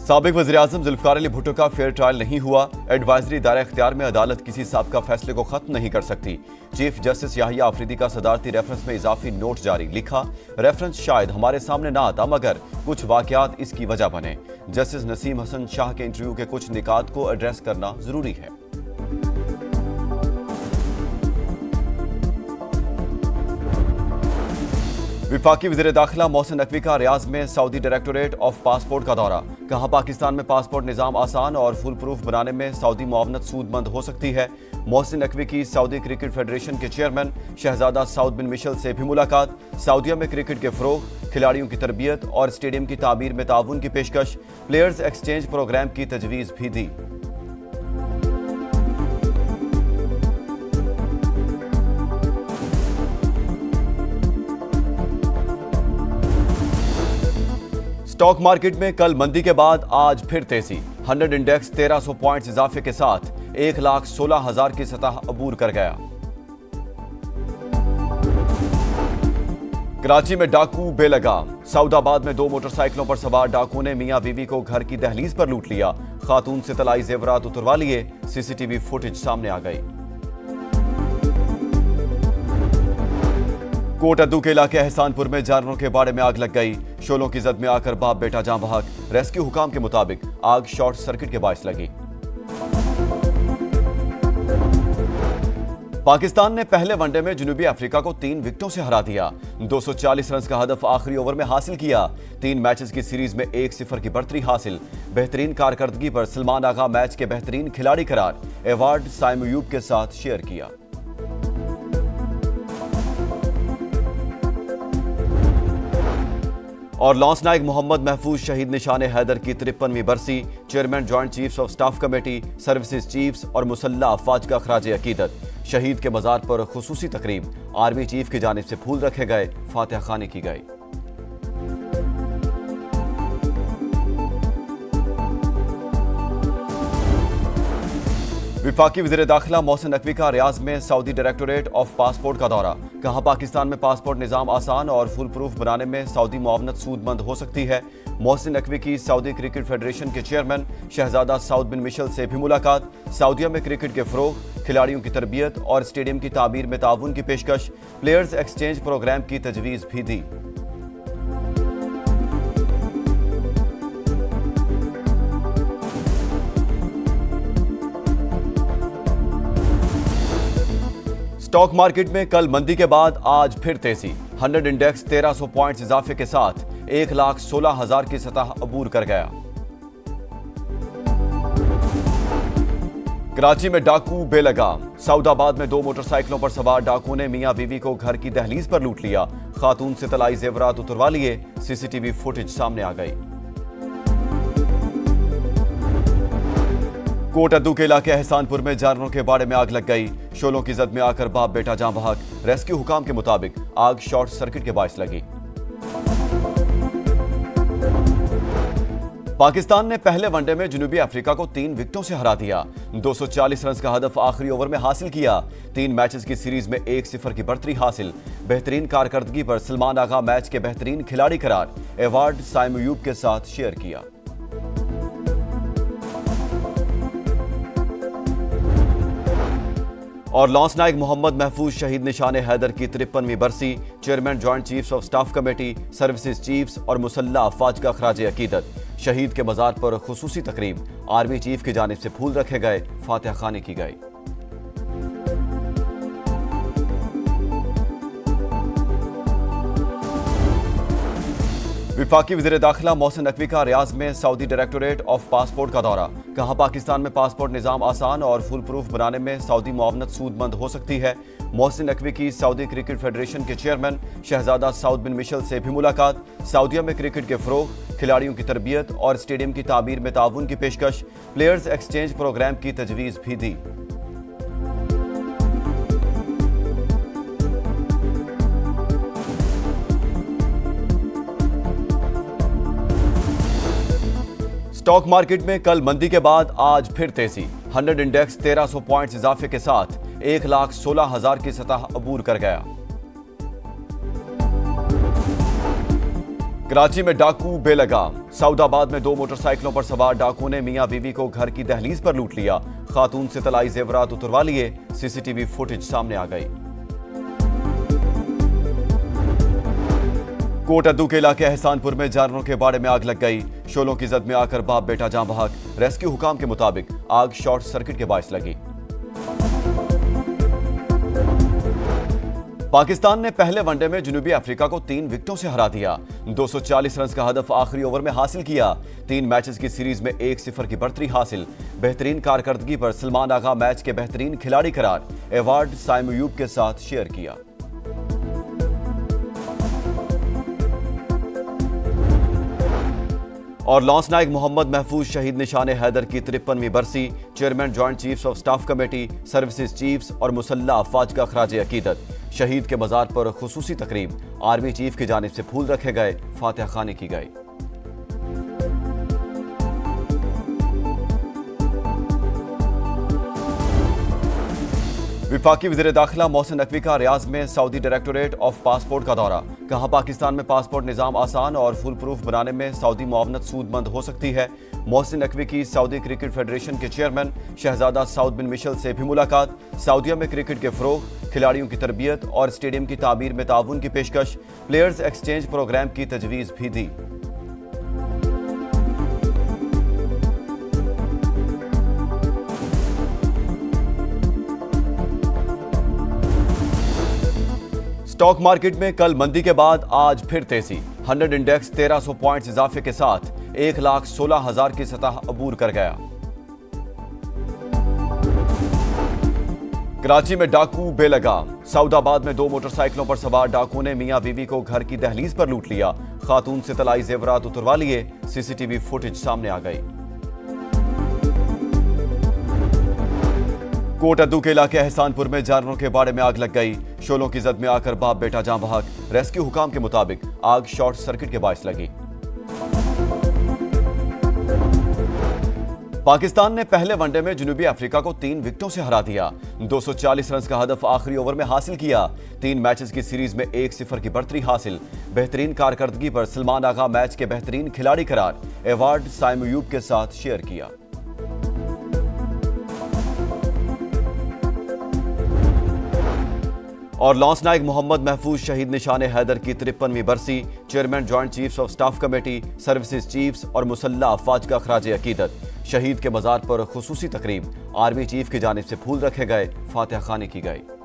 साबिक वज़ीर-ए-आज़म ज़ुल्फ़िकार अली भुट्टो का फेयर ट्रायल नहीं हुआ। एडवाइजरी दायरा इख्तियार में अदालत किसी साबिका फैसले को खत्म नहीं कर सकती। चीफ जस्टिस याहिया आफरीदी का सदारती रेफरेंस में इजाफी नोट जारी। लिखा, रेफरेंस शायद हमारे सामने ना आता मगर कुछ वाकयात इसकी वजह बने। जस्टिस नसीम हसन शाह के इंटरव्यू के कुछ निकात को एड्रेस करना जरूरी है। विफाकी वज़ीर दाखिला मोहसिन नकवी का रियाज में सऊदी डायरेक्टोरेट ऑफ पासपोर्ट का दौरा। कहा, पाकिस्तान में पासपोर्ट निज़ाम आसान और फुल प्रूफ बनाने में सऊदी मुआवनत सूदमंद हो सकती है। मोहसिन नकवी की सऊदी क्रिकेट फेडरेशन के चेयरमैन शहजादा सऊद बिन मिशेल से भी मुलाकात। सऊदीया में क्रिकेट के फ़रोग़, खिलाड़ियों की तरबियत और स्टेडियम की तामीर में ताउन की पेशकश। प्लेयर्स एक्सचेंज प्रोग्राम की तजवीज़ भी दी। स्टॉक मार्केट में कल मंदी के बाद आज फिर तेजी। 100 इंडेक्स 1300 पॉइंट्स इजाफे के साथ 1,16,000 की सतह अबूर कर गया। कराची में डाकू बेलगाम। सऊदाबाद में 2 मोटरसाइकिलों पर सवार डाकू ने मियां बीवी को घर की दहलीज पर लूट लिया। खातून से तलाई जेवरात उतरवा लिए। सीसीटीवी फुटेज सामने आ गई। कोट अद्दू के इलाके एहसानपुर में जानवरों के बाड़े में आग लग गई। शोलों की जद में आकर बाप बेटा जान बहक। रेस्क्यू हुकाम के मुताबिक आग शॉर्ट सर्किट के बायस लगी। पाकिस्तान ने पहले वनडे में जनूबी अफ्रीका को 3 विकेटों से हरा दिया। 240 रन का हदफ आखिरी ओवर में हासिल किया। 3 मैचेस की सीरीज में 1-0 की बढ़तरी हासिल। बेहतरीन कारकर्दगी पर सलमान आगा मैच के बेहतरीन खिलाड़ी करार। अवार्ड साइम अयूब के साथ शेयर किया। और लॉन्स नायक मोहम्मद महफूज शहीद निशान हैदर की 53वीं बरसी। Chairman joint chiefs of staff committee, services chiefs और मुसल्लह अफवाज का खराज अकीदत। शहीद के मज़ार पर खुसूसी तकरीब। आर्मी चीफ की जानिब से फूल रखे गए, फातिहा खानी की गई। विफाकी वज़ीर दाखिला मोहसिन नकवी का रियाज में सऊदी डायरेक्टोरेट ऑफ पासपोर्ट का दौरा। कहा, पाकिस्तान में पासपोर्ट निज़ाम आसान और फुल प्रूफ बनाने में सऊदी मुआवनत सूदमंद हो सकती है। मोहसिन नकवी की सऊदी क्रिकेट फेडरेशन के चेयरमैन शहजादा सऊद बिन मिशेल से भी मुलाकात। सऊदीया में क्रिकेट के फ़रोग़, खिलाड़ियों की तरबियत और स्टेडियम की तामीर में ताउन की पेशकश। प्लेयर्स एक्सचेंज प्रोग्राम की तजवीज़ भी दी। स्टॉक मार्केट में कल मंदी के बाद आज फिर तेजी। 100 इंडेक्स 1300 पॉइंट्स इजाफे के साथ 1,16,000 की सतह अबूर कर गया। कराची में डाकू बेलगाम। सऊदाबाद में 2 मोटरसाइकिलों पर सवार डाकू ने मियां बीवी को घर की दहलीज पर लूट लिया। खातून से तलाई जेवरात उतरवा लिए। सीसीटीवी फुटेज सामने आ गई। कोट अद्दू के इलाके एहसानपुर में जानवरों के बाड़े में आग लग गई। शोलों की जद में आकर बाप बेटा जान बहक। रेस्क्यू हुकाम के मुताबिक आग शॉर्ट सर्किट के बायस लगी। पाकिस्तान ने पहले वनडे में जनूबी अफ्रीका को 3 विकेटों से हरा दिया। 240 रन का हदफ आखिरी ओवर में हासिल किया। 3 मैचेस की सीरीज में 1-0 की बढ़तरी हासिल। बेहतरीन कारकर्दगी पर सलमान आगा मैच के बेहतरीन खिलाड़ी करार। अवार्ड साइम अयूब के साथ शेयर किया। और लॉन्स नायक मोहम्मद महफूज शहीद निशान हैदर की 53वीं बरसी। Chairman joint chiefs of staff committee, services chiefs और मुसल्लह अफवाज का खराज अकीदत। शहीद के मज़ार पर खुसूसी तकरीब। आर्मी चीफ की जानिब से फूल रखे गए, फातिहा खानी की गई। विफाकी वज़ीर दाखिला मोहसिन नकवी का रियाज में सऊदी डायरेक्टोरेट ऑफ पासपोर्ट का दौरा। कहा, पाकिस्तान में पासपोर्ट निज़ाम आसान और फुल प्रूफ बनाने में सऊदी मुआवनत सूदमंद हो सकती है। मोहसिन नकवी की सऊदी क्रिकेट फेडरेशन के चेयरमैन शहजादा सऊद बिन मिशेल से भी मुलाकात। सऊदीया में क्रिकेट के फ़रोग़, खिलाड़ियों की तरबियत और स्टेडियम की तामीर में ताउन की पेशकश। प्लेयर्स एक्सचेंज प्रोग्राम की तजवीज़ भी दी। स्टॉक मार्केट में कल मंदी के बाद आज फिर तेजी। 100 इंडेक्स 1300 पॉइंट्स इजाफे के साथ 1,16,000 की सतह अबूर कर गया। कराची में डाकू बेलगाम। सऊदाबाद में 2 मोटरसाइकिलों पर सवार डाकुओं ने मियां बीवी को घर की दहलीज पर लूट लिया। खातून से तलाई जेवरात उतरवा लिए। सीसीटीवी फुटेज सामने आ गई। कोटअद्दू के इलाके एहसानपुर में जानवरों के बाड़े में आग लग गई। शोलों की जद में आकर बाप बेटा जान बहक। रेस्क्यू हुकाम के मुताबिक आग शॉर्ट सर्किट के बायस लगी। पाकिस्तान ने पहले वनडे में जनूबी अफ्रीका को 3 विकेटों से हरा दिया। 240 रन का हदफ आखिरी ओवर में हासिल किया। 3 मैचेस की सीरीज में 1-0 की बढ़तरी हासिल। बेहतरीन कारकर्दगी पर सलमान आगा मैच के बेहतरीन खिलाड़ी करार। अवार्ड साइम अयूब के साथ शेयर किया। और लॉन्स नायक मोहम्मद महफूज शहीद निशान हैदर की 53वीं बरसी। Chairman joint chiefs of staff committee, services chiefs और मुसल्ला अफवाज का खराज अकीदत। शहीद के मजार पर खुसूसी तकरीब। आर्मी चीफ की जानिब से फूल रखे गए, फातिहा खानी की गई। विफाकी वज़ीर दाखिला मोहसिन नकवी का रियाज में सऊदी डायरेक्टोरेट ऑफ पासपोर्ट का दौरा। कहा पाकिस्तान में पासपोर्ट निज़ाम आसान और फुल प्रूफ बनाने में सऊदी मुआवनत सूदमंद हो सकती है। मोहसिन नकवी की सऊदी क्रिकेट फेडरेशन के चेयरमैन शहजादा सऊद बिन मिशेल से भी मुलाकात। सऊदीया में क्रिकेट के फ़रोग, खिलाड़ियों की तरबियत और स्टेडियम की तामीर में ताउन की पेशकश। प्लेयर्स एक्सचेंज प्रोग्राम की तजवीज़ भी दी। स्टॉक मार्केट में कल मंदी के बाद आज फिर तेजी। 100 इंडेक्स 1300 पॉइंट्स इजाफे के साथ 1,16,000 की सतह अबूर कर गया। कराची में डाकू बेलगाम। सऊदाबाद में 2 मोटरसाइकिलों पर सवार डाकुओं ने मियां बीवी को घर की दहलीज पर लूट लिया। खातून से तलाई जेवरात उतरवा लिए। सीसीटीवी फुटेज सामने आ गई। कोटअद्दू के इलाके एहसानपुर में जानवरों के बाड़े में आग लग गई। शोलों की जद में आकर बाप बेटा जान बहक। रेस्क्यू हुकाम के मुताबिक आग शॉर्ट सर्किट के बायस लगी। पाकिस्तान ने पहले वनडे में जनूबी अफ्रीका को 3 विकेटों से हरा दिया। 240 रन का हदफ आखिरी ओवर में हासिल किया। 3 मैचेस की सीरीज में 1-0 की बढ़तरी हासिल। बेहतरीन कारकर्दगी पर सलमान आगा मैच के बेहतरीन खिलाड़ी करार। अवार्ड साइम अयूब के साथ शेयर किया। और लॉन्स नायक मोहम्मद महफूज शहीद निशान हैदर की 53वीं बरसी। Chairman joint chiefs of staff committee, services chiefs और मुसल्ला अफवाज का खराज अकीदत। शहीद के मजार पर खुसूसी तकरीब। आर्मी चीफ की जानिब से फूल रखे गए, फातिहा खानी की गई।